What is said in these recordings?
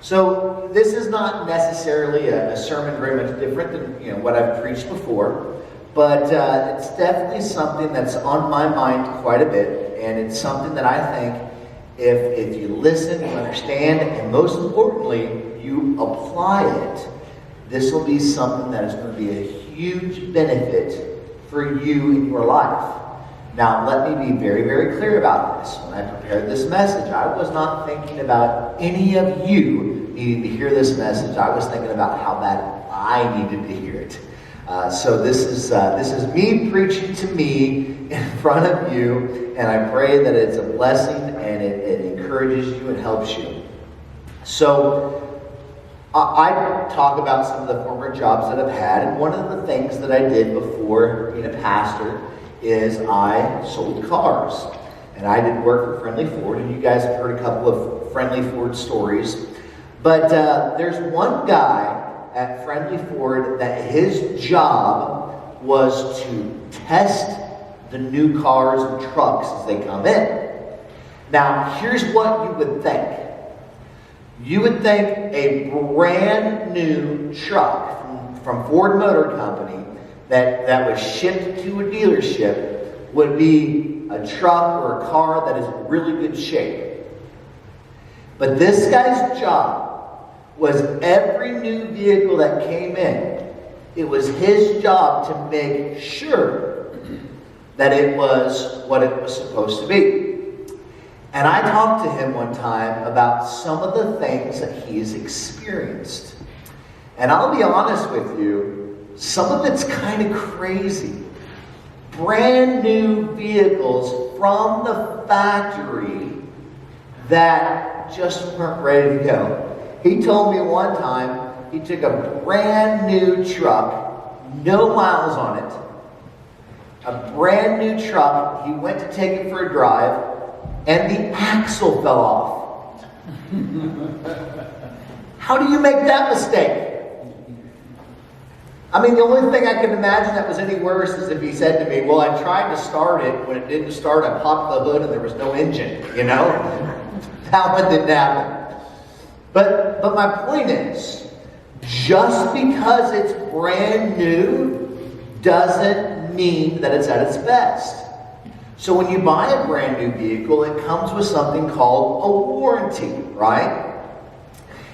So this is not necessarily a sermon very much different than what I've preached before, but it's definitely something that's on my mind quite a bit, and it's something that I think if you listen, you understand, and most importantly, you apply it, this will be something that is going to be a huge benefit for you in your life. Now, let me be very, very clear about this. When I prepared this message, I was not thinking about any of you needing to hear this message. I was thinking about how bad I needed to hear it. So this is me preaching to me in front of you, and I pray that it's a blessing and it encourages you and helps you. So I talk about some of the former jobs that I've had, and one of the things that I did before being a pastor is I sold cars. And I did work for Friendly Ford, and you guys have heard a couple of Friendly Ford stories. But there's one guy at Friendly Ford that his job was to test the new cars and trucks as they come in. Now, here's what you would think. You would think a brand new truck from Ford Motor Company that was shipped to a dealership would be a truck or a car that is in really good shape. But this guy's job was every new vehicle that came in, it was his job to make sure that it was what it was supposed to be. And I talked to him one time about some of the things that he's experienced. And I'll be honest with you, some of it's kind of crazy. Brand new vehicles from the factory that just weren't ready to go. He told me one time he took a brand new truck, no miles on it, a brand new truck. He went to take it for a drive, and the axle fell off. How do you make that mistake? I mean, the only thing I can imagine that was any worse is if he said to me, well, I tried to start it. When it didn't start, I popped the hood and there was no engine, That one didn't happen. But my point is, just because it's brand new doesn't mean that it's at its best. So when you buy a brand new vehicle, it comes with something called a warranty, right?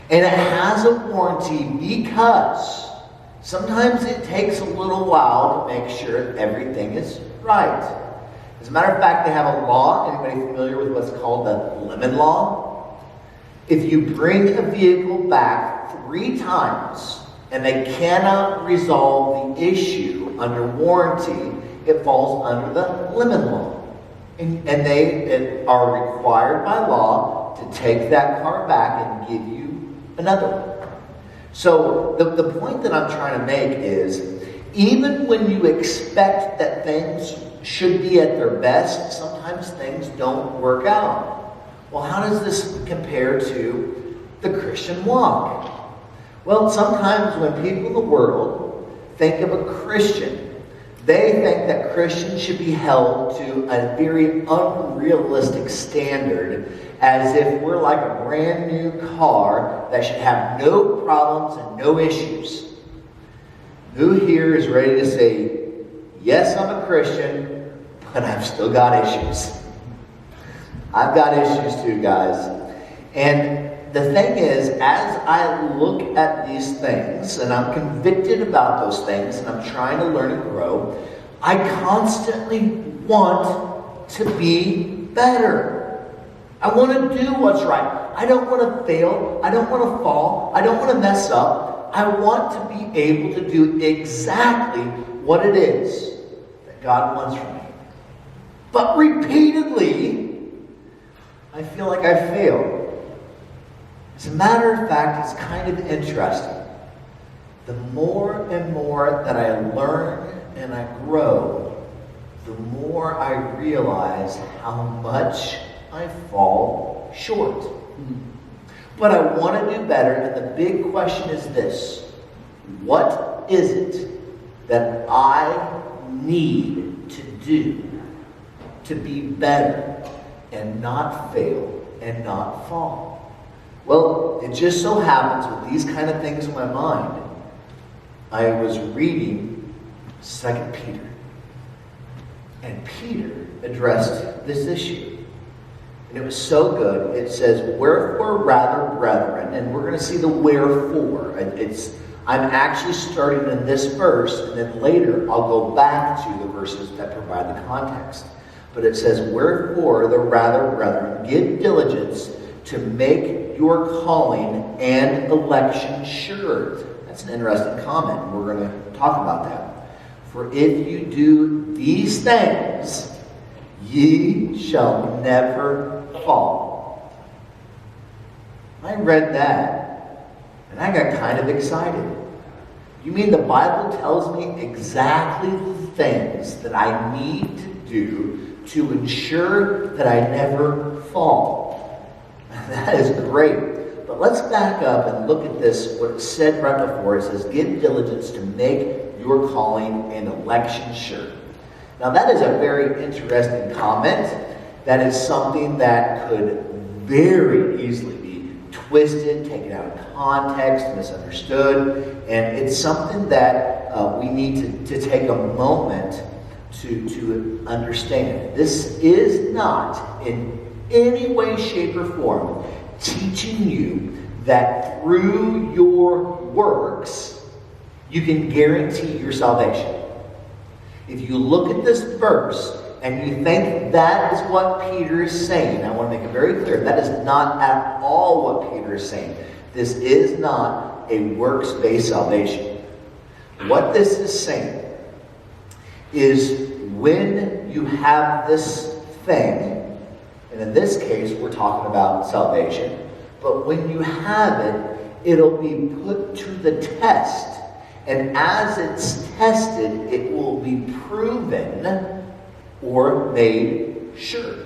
And it has a warranty because sometimes it takes a little while to make sure everything is right. As a matter of fact, they have a law. Anybody familiar with what's called the Lemon Law? If you bring a vehicle back 3 times and they cannot resolve the issue under warranty, it falls under the Lemon Law. And they are required by law to take that car back and give you another one. So the point that I'm trying to make is, even when you expect that things should be at their best, sometimes things don't work out. Well, how does this compare to the Christian walk? Well, sometimes when people in the world think of a Christian, they think that Christians should be held to a very unrealistic standard, as if we're like a brand new car that should have no problems and no issues. Who here is ready to say, yes, I'm a Christian, but I've still got issues? I've got issues too, guys. And the thing is, as I look at these things, and I'm convicted about those things, and I'm trying to learn and grow, I constantly want to be better. I want to do what's right. I don't want to fail. I don't want to fall. I don't want to mess up. I want to be able to do exactly what it is that God wants from me. But repeatedly, I feel like I fail. As a matter of fact, it's kind of interesting. The more and more that I learn and I grow, the more I realize how much I fall short. But I want to do better, and the big question is this: what is it that I need to do to be better and not fail and not fall? Well, it just so happens with these kind of things in my mind, I was reading 2 Peter. And Peter addressed this issue. And it was so good. It says, wherefore rather, brethren, and we're going to see the wherefore. I'm actually starting in this verse, and then later I'll go back to the verses that provide the context. But it says, wherefore the rather, brethren, give diligence to make your calling and election sure. That's an interesting comment. We're going to talk about that. For if you do these things, ye shall never fall. I read that, and I got kind of excited. You mean the Bible tells me exactly the things that I need to do to ensure that I never fall? That is great. But let's back up and look at this, what it said right before. It says, give diligence to make your calling and election sure. Now that is a very interesting comment. That is something that could very easily be twisted, taken out of context, misunderstood. And it's something that we need to take a moment to understand. This is not in any way, shape, or form teaching you that through your works you can guarantee your salvation. If you look at this verse and you think that is what Peter is saying, I want to make it very clear, that is not at all what Peter is saying. This is not a works-based salvation. What this is saying is when you have this thing, and in this case we're talking about salvation, but when you have it, it'll be put to the test. And as it's tested, it will be proven or made sure.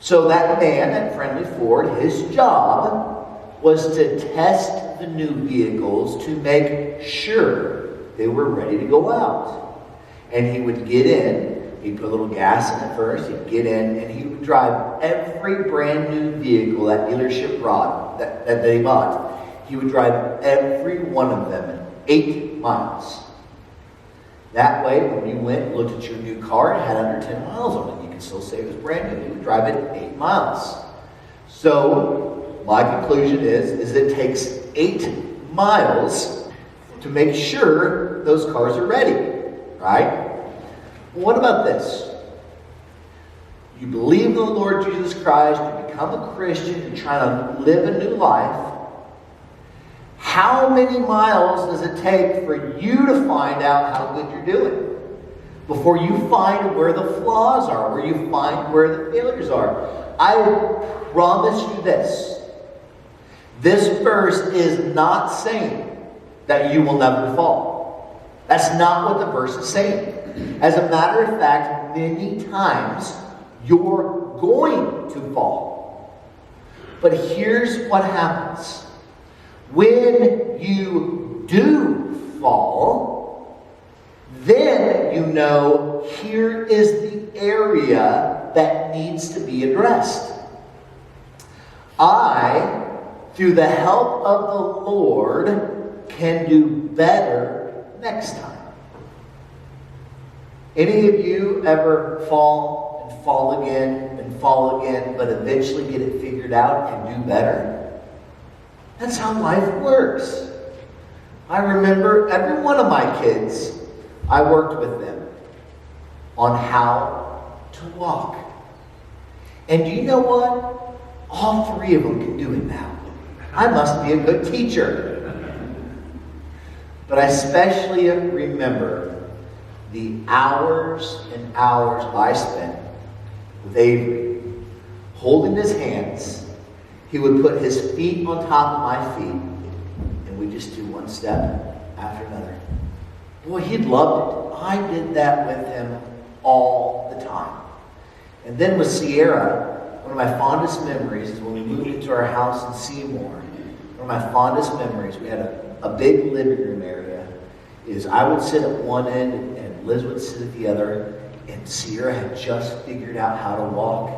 So that man at Friendly Ford, his job was to test the new vehicles to make sure they were ready to go out. And he would get in, he'd put a little gas in it first, he'd get in, and he would drive every brand new vehicle that dealership brought, that they bought. He would drive every one of them 8 miles. That way, when you went and looked at your new car, it had under 10 miles on it. You could still say it was brand new. You would drive it 8 miles. So, my conclusion is it takes 8 miles to make sure those cars are ready. Right? Well, what about this? You believe in the Lord Jesus Christ, you become a Christian, you're trying to live a new life. How many miles does it take for you to find out how good you're doing? Before you find where the flaws are, where you find where the failures are. I promise you this. This verse is not saying that you will never fall. That's not what the verse is saying. As a matter of fact, many times you're going to fall. But here's what happens. When you do fall, then you know here is the area that needs to be addressed. I, through the help of the Lord, can do better next time. Any of you ever fall and fall again, but eventually get it figured out and do better? That's how life works. I remember every one of my kids, I worked with them on how to walk. And do you know what? All 3 of them can do it now. I must be a good teacher. But I especially remember the hours and hours I spent with Avery, holding his hands. He would put his feet on top of my feet, and we just do one step after another. Boy, he loved it. I did that with him all the time. And then with Sierra, one of my fondest memories is when we moved into our house in Seymour. One of my fondest memories, we had a big living room area, is I would sit at one end and Liz would sit at the other, and Sierra had just figured out how to walk,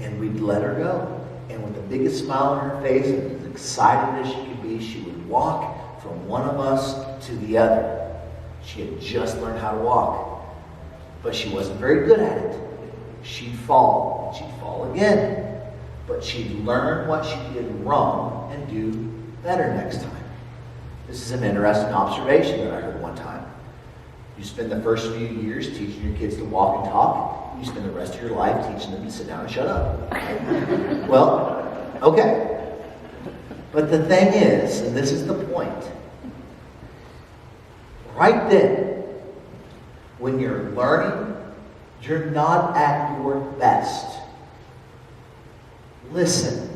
and we'd let her go. And with the biggest smile on her face and the excited as she could be, she would walk from one of us to the other. She had just learned how to walk, but she wasn't very good at it. She'd fall, and she'd fall again. But she'd learn what she did wrong and do better next time. This is an interesting observation that I heard one time. You spend the first few years teaching your kids to walk and talk. You spend the rest of your life teaching them to sit down and shut up. Well, okay. But the thing is, and this is the point, right then, when you're learning, you're not at your best. Listen.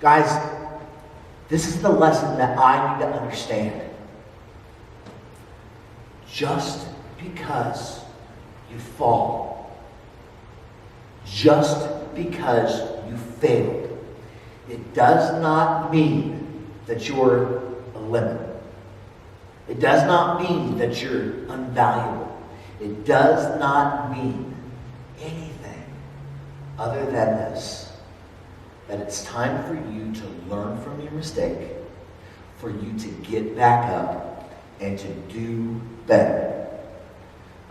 Guys, this is the lesson that I need to understand. Just because you fall, just because you failed, it does not mean that you're a limit. It does not mean that you're unvaluable. It does not mean anything other than this, that it's time for you to learn from your mistake, for you to get back up and to do better.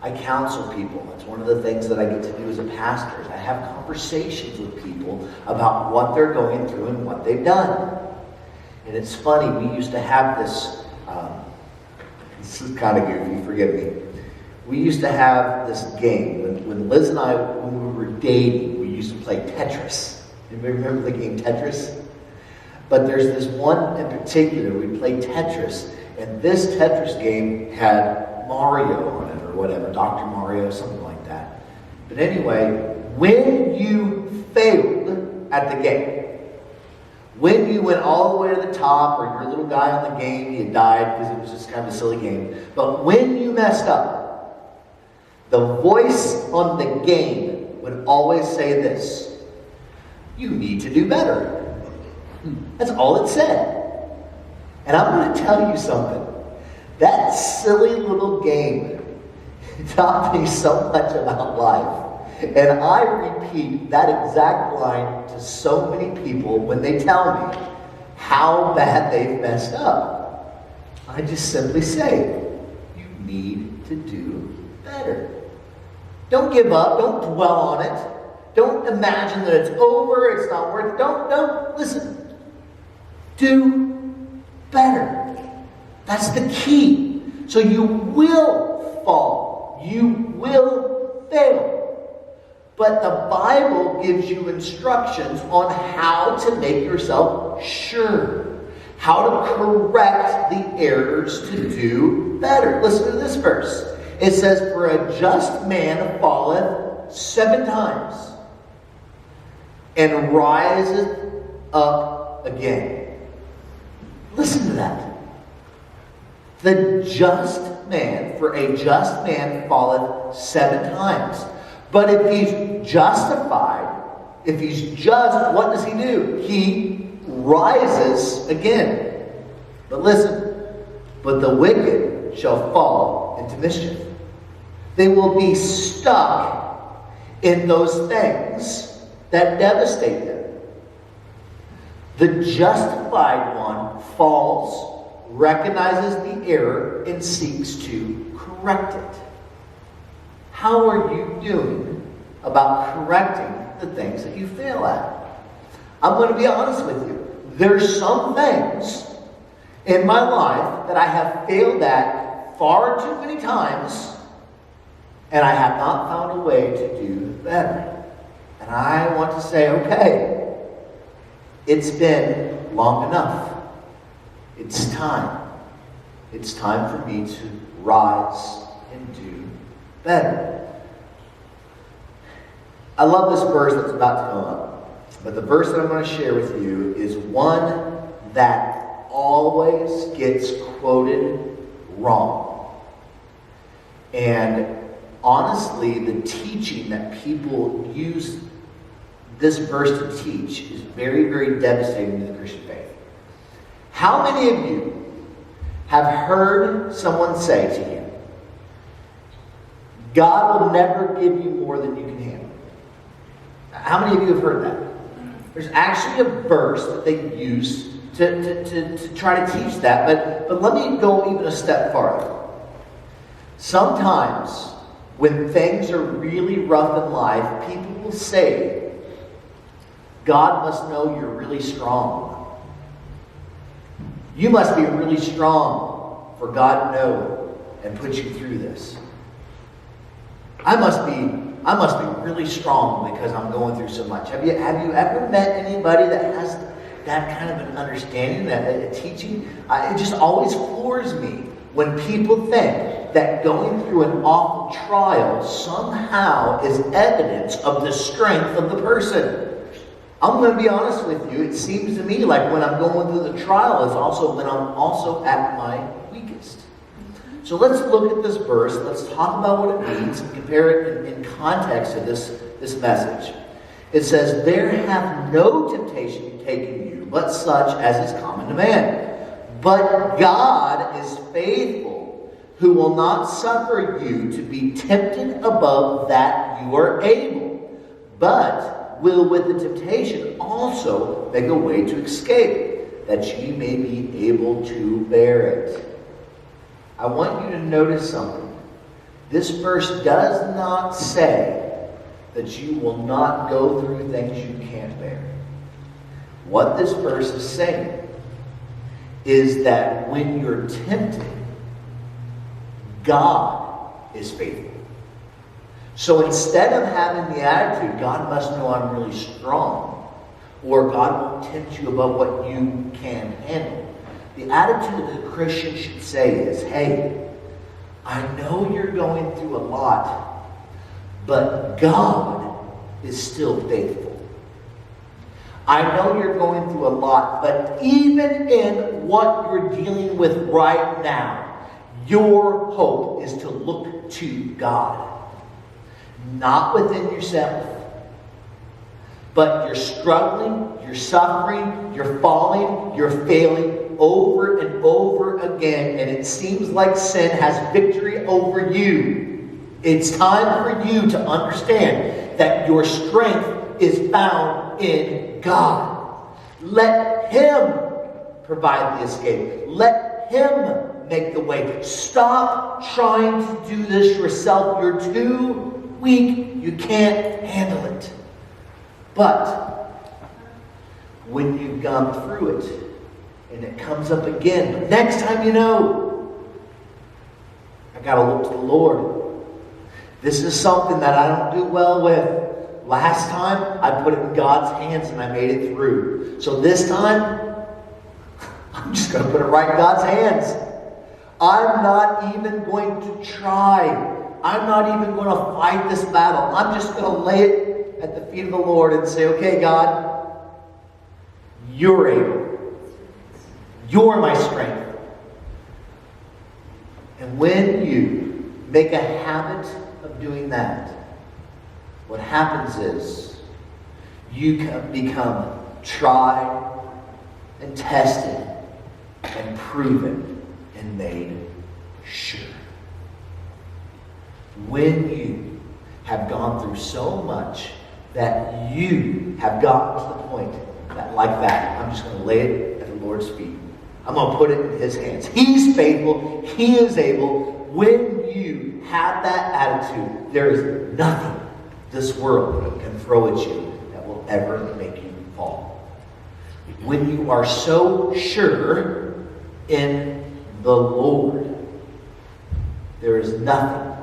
I counsel people. That's one of the things that I get to do as a pastor. I have conversations with people about what they're going through and what they've done. And it's funny, we used to have this, this is kind of goofy, forgive me. We used to have this game. When Liz and I, when we were dating, we used to play Tetris. Anybody remember the game Tetris? But there's this one in particular, we played Tetris, and this Tetris game had Mario on it, or whatever, Dr. Mario, something like that. But anyway, when you failed at the game, when you went all the way to the top, or your little guy on the game, you died because it was just kind of a silly game. But when you messed up, the voice on the game would always say this: you need to do better. That's all it said. And I'm going to tell you something. That silly little game taught me so much about life. And I repeat that exact line to so many people when they tell me how bad they've messed up. I just simply say, you need to do better. Don't give up. Don't dwell on it. Don't imagine that it's over, it's not worth it. Don't. Listen. Do better. That's the key. So you will fall. You will fail. But the Bible gives you instructions on how to make yourself sure. How to correct the errors to do better. Listen to this verse. It says, for a just man falleth 7 times and riseth up again. Listen to that. The just man, for a just man falleth 7 times. But if he's justified, if he's just, what does he do? He rises again. But listen, but the wicked shall fall into mischief. They will be stuck in those things that devastate them. The justified one falls, recognizes the error, and seeks to correct it. How are you doing about correcting the things that you fail at? I'm going to be honest with you. There's some things in my life that I have failed at far too many times, and I have not found a way to do better. And I want to say, okay, it's been long enough. It's time. It's time for me to rise and do better. I love this verse that's about to come up. But the verse that I'm going to share with you is one that always gets quoted wrong. And honestly, the teaching that people use this verse to teach is very, very devastating to the Christian faith. How many of you have heard someone say to you, God will never give you more than you can handle? How many of you have heard that? There's actually a verse that they use to try to teach that. But let me go even a step farther. Sometimes, when things are really rough in life, people will say, God must know you're really strong. You must be really strong for God to know and put you through this. I must be really strong because I'm going through so much. Have you ever met anybody that has that kind of an understanding, that a teaching? It just always floors me when people think that going through an awful trial somehow is evidence of the strength of the person. I'm going to be honest with you. It seems to me like when I'm going through the trial is also when I'm also at my weakest. So let's look at this verse. Let's talk about what it means and compare it in context to this message. It says, there hath no temptation taken you, but such as is common to man. But God is faithful, who will not suffer you to be tempted above that you are able, but will with the temptation also make a way to escape, that ye may be able to bear it. I want you to notice something. This verse does not say that you will not go through things you can't bear. What this verse is saying is that when you're tempted, God is faithful. So instead of having the attitude, God must know I'm really strong, or God won't tempt you above what you can handle, the attitude that the Christian should say is, hey, I know you're going through a lot, but God is still faithful. I know you're going through a lot, but even in what you're dealing with right now, your hope is to look to God. Not within yourself. But you're struggling, you're suffering, you're falling, you're failing over and over again, and it seems like sin has victory over you. It's time for you to understand that your strength is found in God. Let Him provide the escape. Let Him make the way. Stop trying to do this yourself. You're too weak. You can't handle it. But when you've gone through it and it comes up again, next time you know, I got to look to the Lord. This is something that I don't do well with. Last time, I put it in God's hands and I made it through. So this time, I'm just going to put it right in God's hands. I'm not even going to try. I'm not even going to fight this battle. I'm just going to lay it at the feet of the Lord and say, okay, God, you're able. You're my strength. And when you make a habit of doing that, what happens is you become tried and tested and proven and made sure. When you have gone through so much that you have gotten to the point that, like that, I'm just going to lay it at the Lord's feet. I'm going to put it in His hands. He's faithful. He is able. When you have that attitude, there is nothing this world can throw at you that will ever make you fall. When you are so sure in the Lord, there is nothing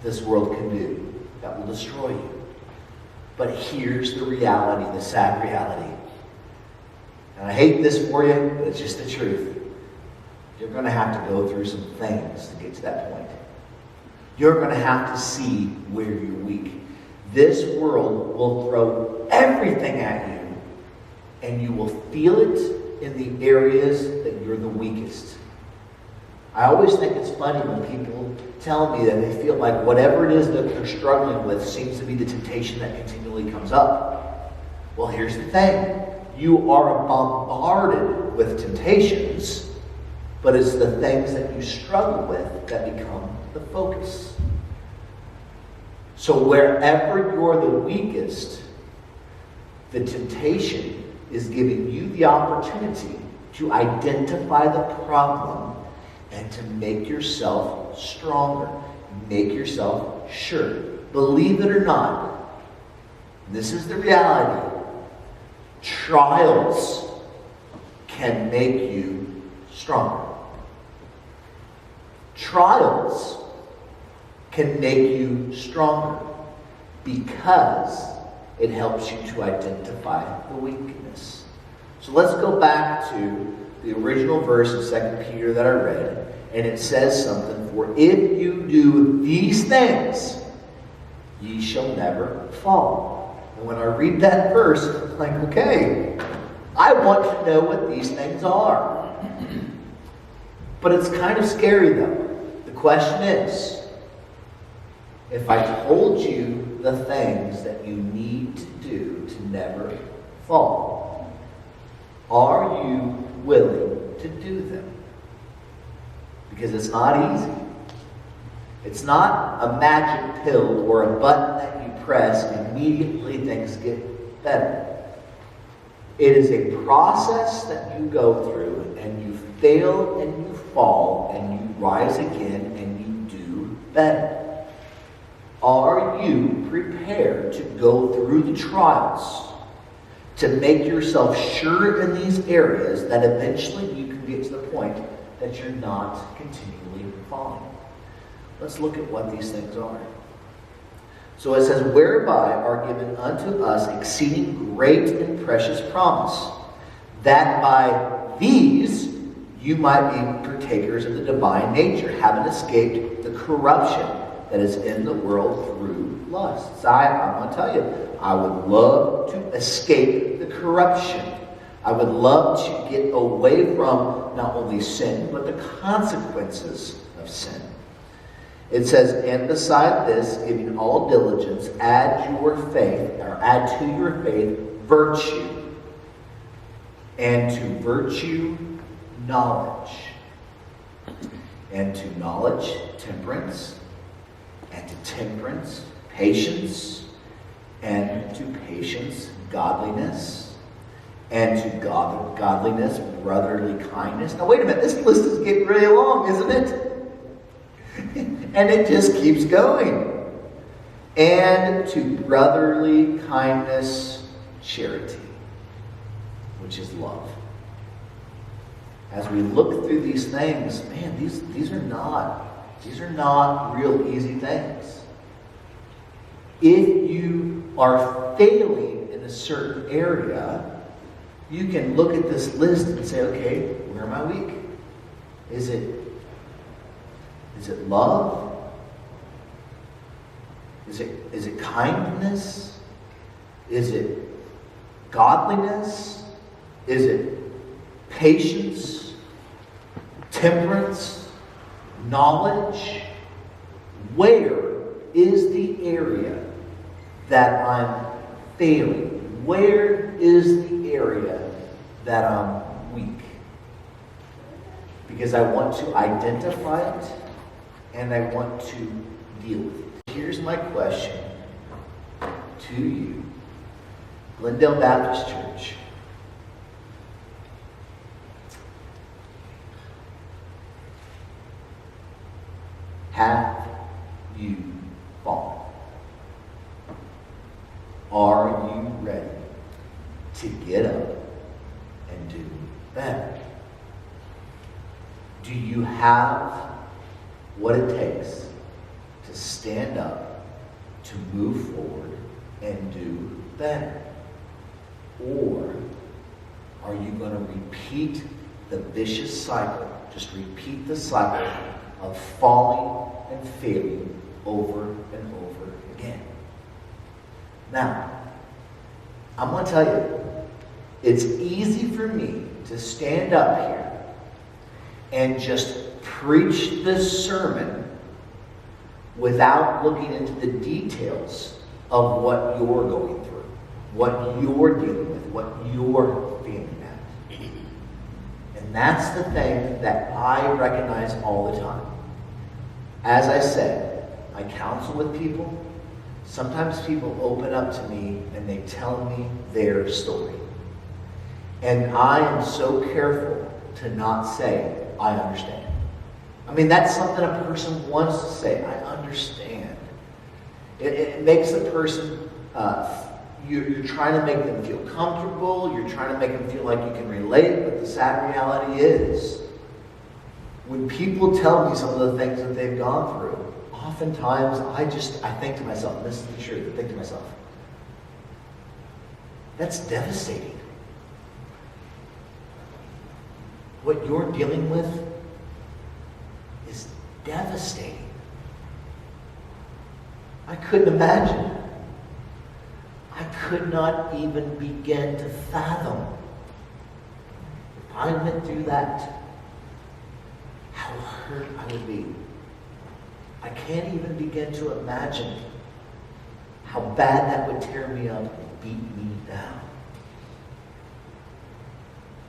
this world can do that will destroy you. But here's the reality, the sad reality. And I hate this for you, but it's just the truth. You're going to have to go through some things to get to that point. You're going to have to see where you're weak. This world will throw everything at you, and you will feel it in the areas that you're the weakest. I always think it's funny when people tell me that they feel like whatever it is that they're struggling with seems to be the temptation that continually comes up. Well, here's the thing. You are bombarded with temptations, but it's the things that you struggle with that become the focus. So wherever you're the weakest, the temptation is giving you the opportunity to identify the problem and to make yourself stronger. Make yourself sure. Believe it or not, this is the reality. Trials can make you stronger. Trials can make you stronger because it helps you to identify the weakness. So let's go back to the original verse of 2 Peter that I read, and it says something, for if you do these things, ye shall never fall. And when I read that verse, I'm like, okay, I want to know what these things are. But it's kind of scary though. The question is, if I told you the things that you need to do to never fall, are you willing to do them? Because it's not easy. It's not a magic pill or a button that you press and immediately things get better. It is a process that you go through, and you fail and you fall and you rise again and you do better. Are you prepared to go through the trials to make yourself sure in these areas that eventually you can get to the point that you're not continually falling? Let's look at what these things are. So it says, whereby are given unto us exceeding great and precious promise, that by these you might be partakers of the divine nature, having escaped the corruption that is in the world through lust. So I'm going to tell you, I would love to escape the corruption. I would love to get away from not only sin, but the consequences of sin. It says, and beside this, giving all diligence, add to your faith virtue, and to virtue knowledge, and to knowledge temperance, and to temperance patience, and to patience godliness, and to godliness brotherly kindness. Now wait a minute, this list is getting really long, isn't it? And it just keeps going. And to brotherly kindness, charity, which is love. As we look through these things, man, these are not real easy things. If you are failing in a certain area, you can look at this list and say, okay, where am I weak? Is it love? Is it kindness? Is it godliness? Is it patience? Temperance? Knowledge? Where is the area that I'm failing? Where is the area that I'm weak? Because I want to identify it and I want to deal with it. Here's my question to you, Glendale Baptist Church. Have you fallen? Are you ready to get up and do better? Do you have what it takes to stand up, to move forward, and do better? Or are you going to repeat the vicious cycle? Just repeat the cycle of falling and failing over and over again. Now, I'm going to tell you, it's easy for me to stand up here and just preach this sermon without looking into the details of what you're going through, what you're dealing with, what you're feeling at. And that's the thing that I recognize all the time. As I said, I counsel with people. Sometimes people open up to me and they tell me their story. And I am so careful to not say, I understand. I mean, that's something a person wants to say, I understand. It makes the person, you're trying to make them feel comfortable, you're trying to make them feel like you can relate, but the sad reality is, when people tell me some of the things that they've gone through, oftentimes I think to myself, and this is the truth, I think to myself, that's devastating. What you're dealing with is devastating. I couldn't imagine. I could not even begin to fathom, if I went through that, how hurt I would be. I can't even begin to imagine how bad that would tear me up and beat me down.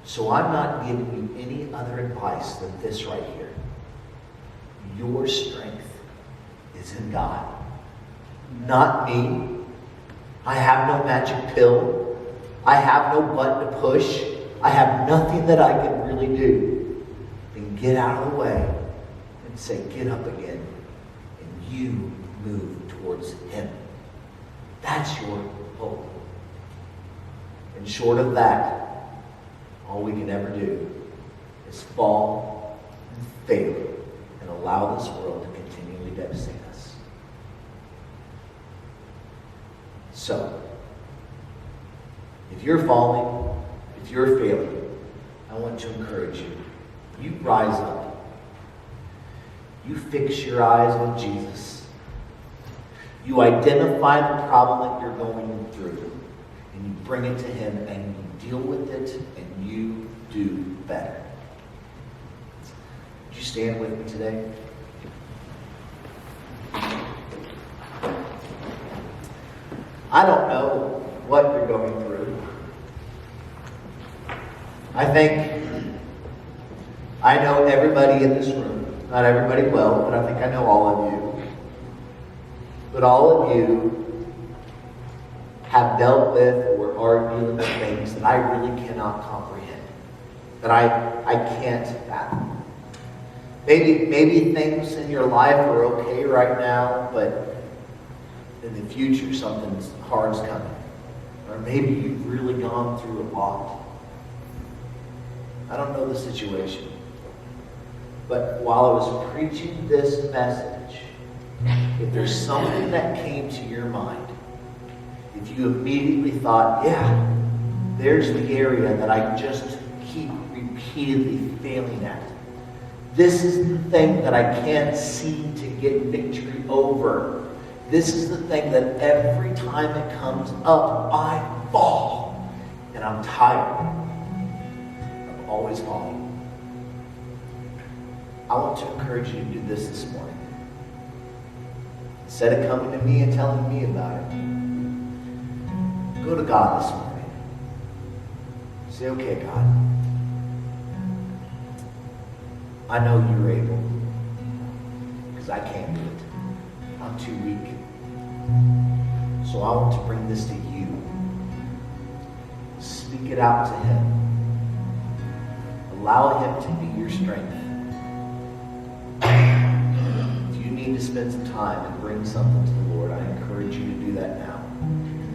So I'm not giving you any other advice than this right here. Your strength is in God, not me. I have no magic pill. I have no button to push. I have nothing that I can really do. Then get out of the way and say, get up again. And you move towards Him. That's your hope. And short of that, all we can ever do is fall and fail and allow this world to continually devastate us. So, if you're falling, if you're failing, I want to encourage you. You rise up. You fix your eyes on Jesus. You identify the problem that you're going through, and you bring it to Him, and you deal with it, and you do better. Would you stand with me today? I don't know what you're going through. I know everybody in this room. Not everybody well, but I think I know all of you. But all of you have dealt with or are dealing with things that I really cannot comprehend. That I can't fathom. Maybe things in your life are okay right now, but in the future something hard's coming. Or maybe you've really gone through a lot. I don't know the situation. But while I was preaching this message, if there's something that came to your mind, if you immediately thought, yeah, there's the area that I just keep repeatedly failing at. This is the thing that I can't seem to get victory over. This is the thing that every time it comes up, I fall. And I'm tired of always falling. I want to encourage you to do this morning. Instead of coming to me and telling me about it, go to God this morning. Say, okay, God, I know you're able, because I can't do it. I'm too weak. So I want to bring this to you. Speak it out to Him. Allow Him to be your strength. If you need to spend some time and bring something to the Lord, I encourage you to do that now.